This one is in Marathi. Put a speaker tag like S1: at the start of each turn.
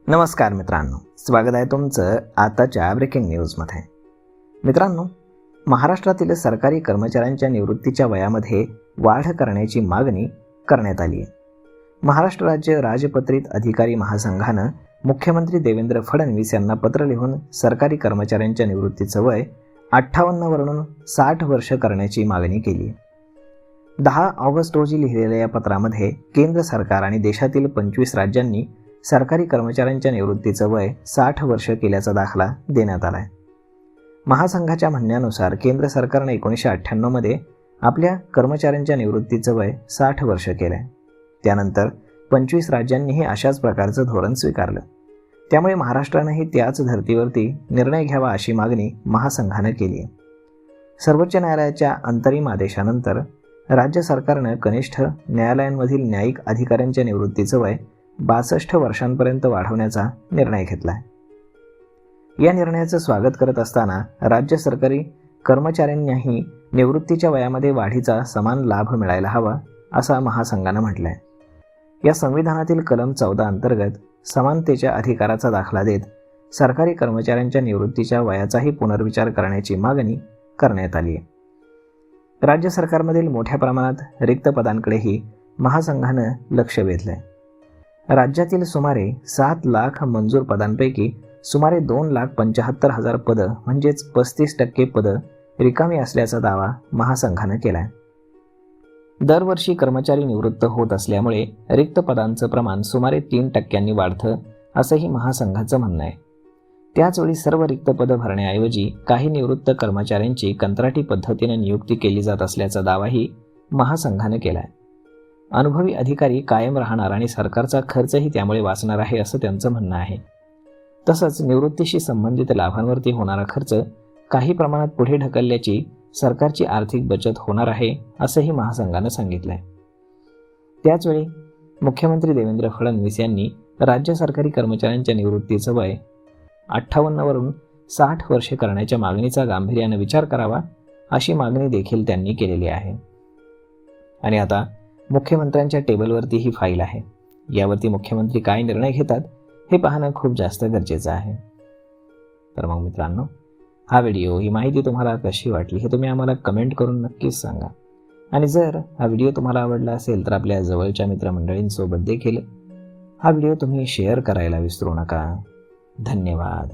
S1: नमस्कार मित्रांनो, स्वागत आहे तुमचं आताच्या ब्रेकिंग न्यूजमध्ये. मित्रांनो, महाराष्ट्रातील सरकारी कर्मचाऱ्यांच्या निवृत्तीच्या वयामध्ये वाढ करण्याची मागणी करण्यात आली आहे. महाराष्ट्र राज्य राजपत्रित अधिकारी महासंघानं मुख्यमंत्री देवेंद्र फडणवीस यांना पत्र लिहून सरकारी कर्मचाऱ्यांच्या निवृत्तीचं वय 58 वरून 60 वर्ष करण्याची मागणी केली आहे. 10 ऑगस्ट रोजी लिहिलेल्या या पत्रामध्ये केंद्र सरकार आणि देशातील 25 राज्यांनी सरकारी कर्मचाऱ्यांच्या निवृत्तीचं वय 60 वर्ष केल्याचा दाखला देण्यात आला आहे. महासंघाच्या म्हणण्यानुसार केंद्र सरकारने 1998 मध्ये आपल्या कर्मचाऱ्यांच्या निवृत्तीचं वय 60 वर्ष केलं आहे. त्यानंतर 25 राज्यांनीही अशाच प्रकारचं धोरण स्वीकारलं. त्यामुळे महाराष्ट्रानेही त्याच धर्तीवरती निर्णय घ्यावा अशी मागणी महासंघानं केली आहे. सर्वोच्च न्यायालयाच्या अंतरिम आदेशानंतर राज्य सरकारनं कनिष्ठ न्यायालयांमधील न्यायिक अधिकाऱ्यांच्या निवृत्तीचं वय 62 वर्षांपर्यंत वाढवण्याचा निर्णय घेतला आहे. या निर्णयाचं स्वागत करत असताना राज्य सरकारी कर्मचाऱ्यांनाही निवृत्तीच्या वयामध्ये वाढीचा समान लाभ मिळायला हवा असं महासंघानं म्हटलं आहे. या संविधानातील कलम 14 अंतर्गत समानतेच्या अधिकाराचा दाखला देत सरकारी कर्मचाऱ्यांच्या निवृत्तीच्या वयाचाही पुनर्विचार करण्याची मागणी करण्यात आली आहे. राज्य सरकारमधील मोठ्या प्रमाणात रिक्त पदांकडेही महासंघानं लक्ष वेधलं आहे. राज्यातील सुमारे 7 लाख मंजूर पदांपैकी सुमारे 2,75,000 पदं म्हणजेच 35% पदं रिकामी असल्याचा दावा महासंघानं केला आहे. दरवर्षी कर्मचारी निवृत्त होत असल्यामुळे रिक्त पदांचं प्रमाण सुमारे 3% वाढतं असंही महासंघाचं म्हणणं आहे. त्याचवेळी सर्व रिक्त पदं भरण्याऐवजी काही निवृत्त कर्मचाऱ्यांची कंत्राटी पद्धतीने नियुक्ती केली जात असल्याचा दावाही महासंघानं केला आहे. अनुभवी अधिकारी कायम राहणार आणि सरकारचा खर्चही त्यामुळे वाचणार आहे असं त्यांचं म्हणणं आहे. तसंच निवृत्तीशी संबंधित लाभांवरती होणारा खर्च काही प्रमाणात पुढे ढकलल्याची सरकारची आर्थिक बचत होणार आहे असंही महासंघानं सांगितलं आहे. त्याचवेळी मुख्यमंत्री देवेंद्र फडणवीस यांनी राज्य सरकारी कर्मचाऱ्यांच्या निवृत्तीचं वय 58 वरून 60 वर्षे करण्याच्या मागणीचा गांभीर्यानं विचार करावा अशी मागणी देखील त्यांनी केलेली आहे. आणि आता मुख्यमंत्र्यांच्या टेबलवरती ही फाईल आहे. यावरती मुख्यमंत्री काय निर्णय घेतात हे पाहणं खूप जास्त गरजेचं आहे. तर मग मित्रांनो, हा व्हिडिओ, ही माहिती तुम्हाला कशी वाटली हे तुम्ही आम्हाला कमेंट करून नक्कीच सांगा. आणि जर हा व्हिडिओ तुम्हाला आवडला असेल तर आपल्या जवळच्या मित्रमंडळींसोबत देखील हा व्हिडिओ तुम्ही शेअर करायला विसरू नका. धन्यवाद.